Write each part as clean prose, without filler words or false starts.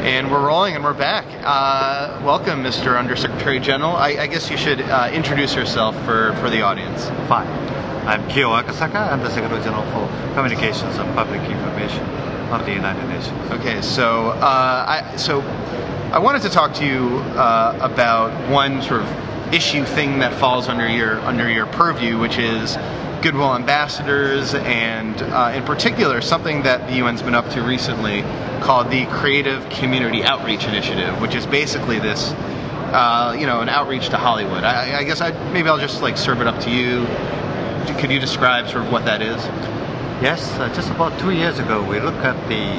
And we're rolling and we're back. Welcome, Mr. Undersecretary General. I guess you should introduce yourself for the audience. Fine. I'm Kyo Akasaka, Undersecretary General for Communications and Public Information of the United Nations. Okay, so I wanted to talk to you about one sort of issue thing that falls under your purview, which is goodwill ambassadors, and in particular something that the UN's been up to recently called the Creative Community Outreach Initiative, which is basically this, an outreach to Hollywood. I guess maybe I'll just serve it up to you. Could you describe sort of what that is? Yes, just about 2 years ago we looked at the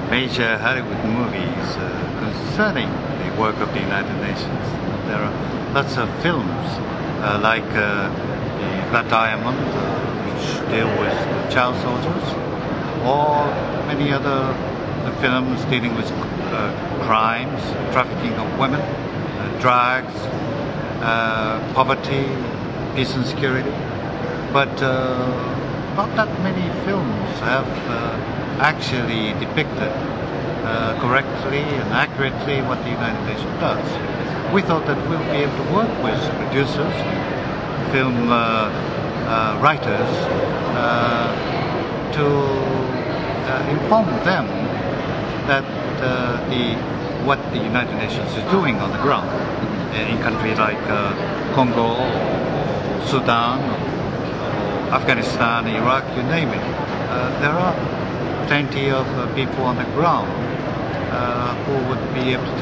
major Hollywood movies concerning the work of the United Nations. There are lots of films like the Blood Diamond, which deal with child soldiers, or many other films dealing with crimes, trafficking of women, drugs, poverty, peace and security. But not that many films have actually depicted correctly and accurately what the United Nations does. We thought that we'll be able to work with producers, film writers, to inform them that what the United Nations is doing on the ground in countries like Congo, or Sudan, or Afghanistan, Iraq, you name it. There are plenty of people on the ground who would be able to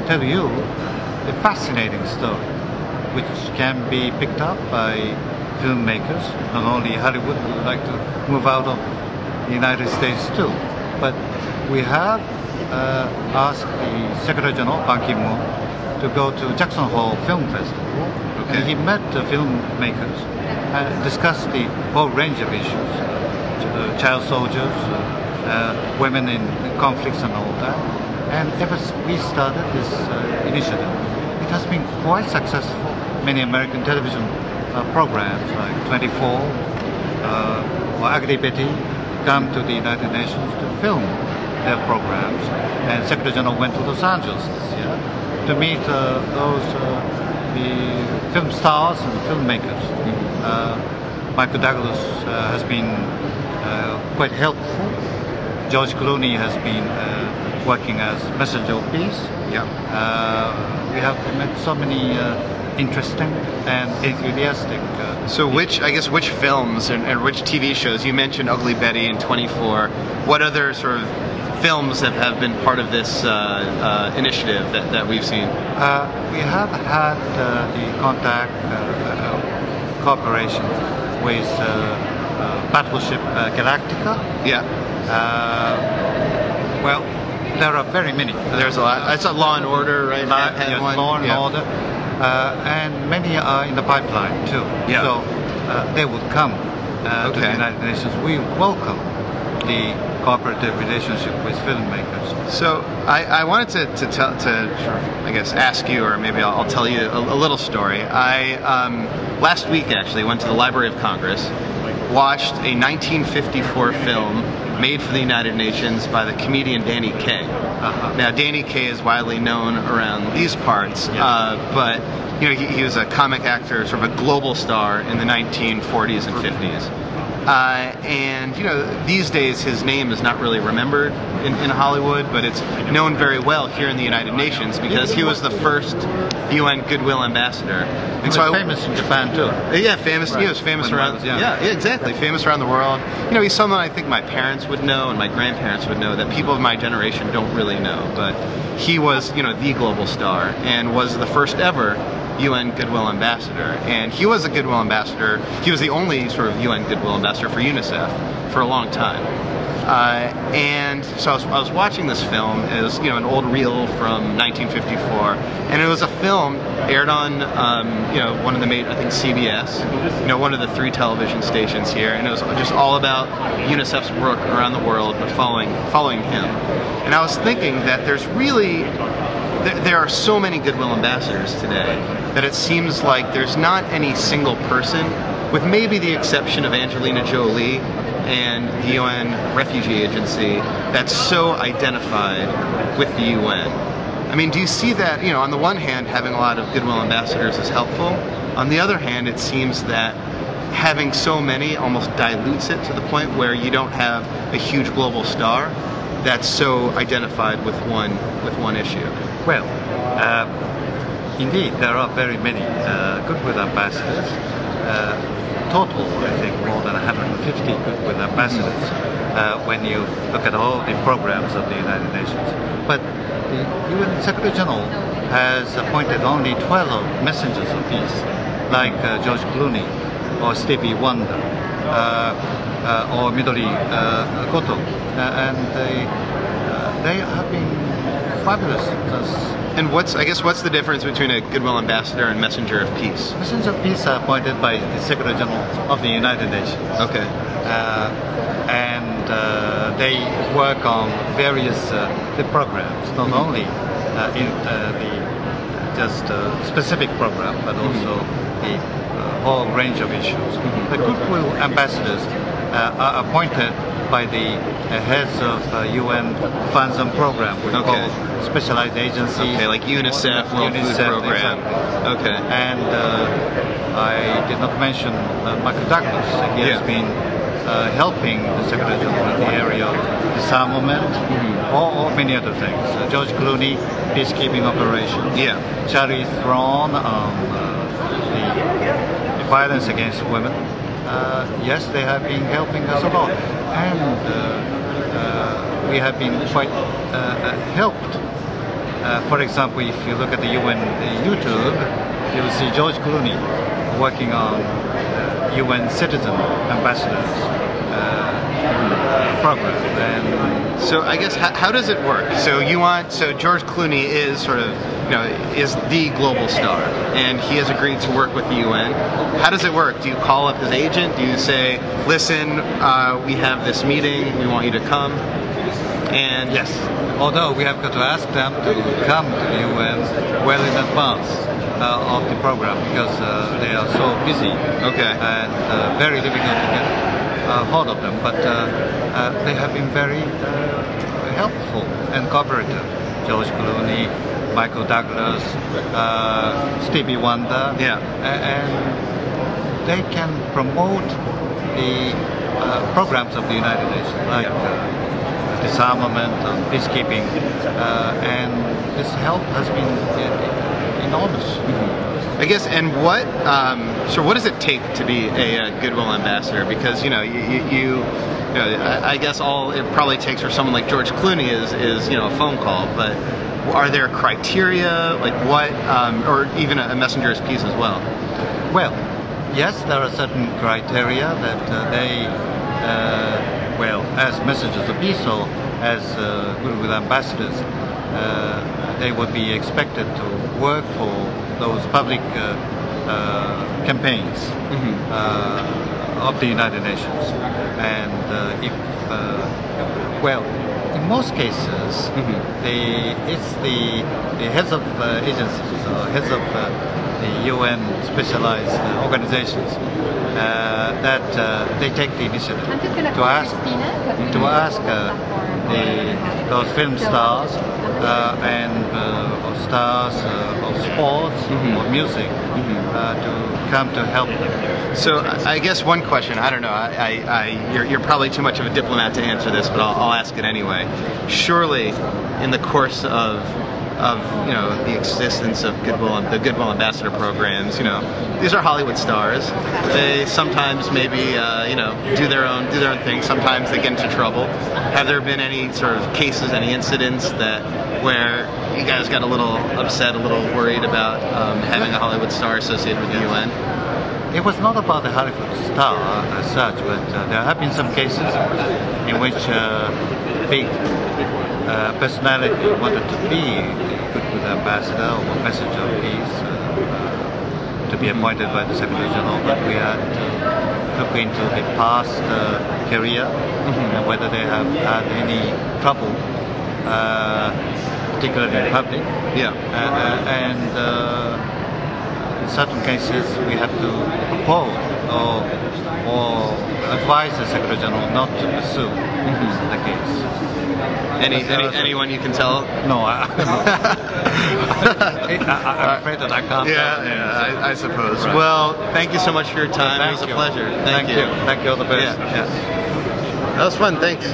tell you a fascinating story, which can be picked up by filmmakers. Not only Hollywood, we would like to move out of the United States too. But we have asked the Secretary General, Ban Ki-moon, to go to Jackson Hole Film Festival. Okay. And he met the filmmakers and discussed the whole range of issues, child soldiers, women in conflicts and all that. And ever since we started this initiative, it has been quite successful. Many American television programs like 24 or Ugly Betty come to the United Nations to film their programs. And Secretary General went to Los Angeles this year to meet the film stars and filmmakers. Michael Douglas has been quite helpful. George Clooney has been working as messenger of peace. Yeah. We have met so many interesting and enthusiastic. So which films and which TV shows? You mentioned Ugly Betty and 24. What other sort of films have been part of this initiative that we've seen? We have had the cooperation with Battleship Galactica. Yeah. Well, there are very many. There's a lot. That's a Law and Order, right? Yes, Law and Order. And many are in the pipeline too. Yeah. So they will come to the United Nations. We welcome the cooperative relationship with filmmakers. So I wanted to ask you, or maybe I'll tell you a little story. I last week actually went to the Library of Congress, watched a 1954 film made for the United Nations by the comedian Danny Kaye. Now, Danny Kaye is widely known around these parts, but he was a comic actor, sort of a global star in the 1940s and 50s. And these days his name is not really remembered in Hollywood, but it's known very well here in the United Nations because he was the first UN Goodwill Ambassador. And he was famous in Japan too. Yeah, famous. He was famous around. Yeah, exactly. Famous around the world. He's someone I think my parents would know and my grandparents would know that people of my generation don't really know. But he was, the global star and was the first ever UN Goodwill Ambassador. And he was a Goodwill Ambassador. He was the only sort of UN Goodwill Ambassador for UNICEF for a long time. And so I was watching this film. It was an old reel from 1954, and it was a film aired on one of the main, I think CBS, one of the 3 television stations here, and it was just all about UNICEF's work around the world, but following him. And I was thinking that there are so many Goodwill Ambassadors today that it seems like there's not any single person with maybe the exception of Angelina Jolie and the UN Refugee Agency, that's so identified with the UN. I mean, do you see that, you know, on the one hand, having a lot of goodwill ambassadors is helpful. On the other hand, it seems that having so many almost dilutes it to the point where you don't have a huge global star that's so identified with one issue. Well, indeed, there are very many goodwill ambassadors. Total, I think, more than 150 goodwill ambassadors when you look at all the programs of the United Nations. But the UN Secretary General has appointed only 12 messengers of peace, like George Clooney or Stevie Wonder or Midori Goto, and they have been fabulous. And what's the difference between a goodwill ambassador and messenger of peace? Messenger of peace are appointed by the Secretary General of the United Nations. Okay. And they work on various the programs, not only in the just specific program, but also the whole range of issues. The goodwill ambassadors are appointed by the heads of UN funds and program, we call specialized agencies. Okay, like UNICEF, World Food Program. Exactly. Okay. And I did not mention Michael Douglas. He has been helping the Secretary General in the area of disarmament or many other things. George Clooney, peacekeeping operations. Yeah. Charlie Throne on the violence against women. Yes, they have been helping us a lot, and we have been quite helped. For example, if you look at the UN YouTube, you will see George Clooney working on UN citizen ambassadors program. And so I guess how does it work? So George Clooney is sort of, you know, is the global star, and he has agreed to work with the UN. How does it work? Do you call up his agent? Do you say, listen, we have this meeting, we want you to come? And yes, although we have got to ask them to come to the UN well in advance of the program, because they are so busy and very difficult to get hold of them, but they have been very helpful and cooperative. George Clooney, Michael Douglas, Stevie Wonder, and they can promote the programs of the United Nations, like disarmament and peacekeeping, and this help has been enormous. I guess, and what does it take to be a goodwill ambassador? Because you know, I guess all it probably takes for someone like George Clooney is you know, a phone call. But are there criteria, like what, or even a messenger's peace as well? Well, yes, there are certain criteria that they, well, as messengers of peace or as goodwill ambassadors, they would be expected to work for those public campaigns of the United Nations. And if, well, in most cases, it's the heads of agencies or heads of the UN specialized organizations that they take the initiative to ask those film stars and or stars of sports or music to come to help them. So I guess one question, I don't know, you're probably too much of a diplomat to answer this, but I'll ask it anyway. Surely, in the course of you know, the existence of the goodwill ambassador programs, you know, these are Hollywood stars. They sometimes maybe you know, do their own thing. Sometimes they get into trouble. Have there been any sort of cases, any incidents where you guys got a little upset, a little worried about having a Hollywood star associated with the UN? It was not about the Hollywood star as such, but there have been some cases in which big personality wanted to be the goodwill ambassador or messenger of peace to be appointed by the Secretary General, but we had to look into the past career and whether they have had any trouble, particularly in public. Yeah. And certain cases we have to oppose or advise the Secretary General not to pursue the case. Anyone you can tell? No, I'm afraid that I can't. Yeah, I suppose. Right. Well, thank you so much for your time. Thank it was you. a pleasure. Thank you. Thank you. All the best. Yeah. That was fun. Thanks.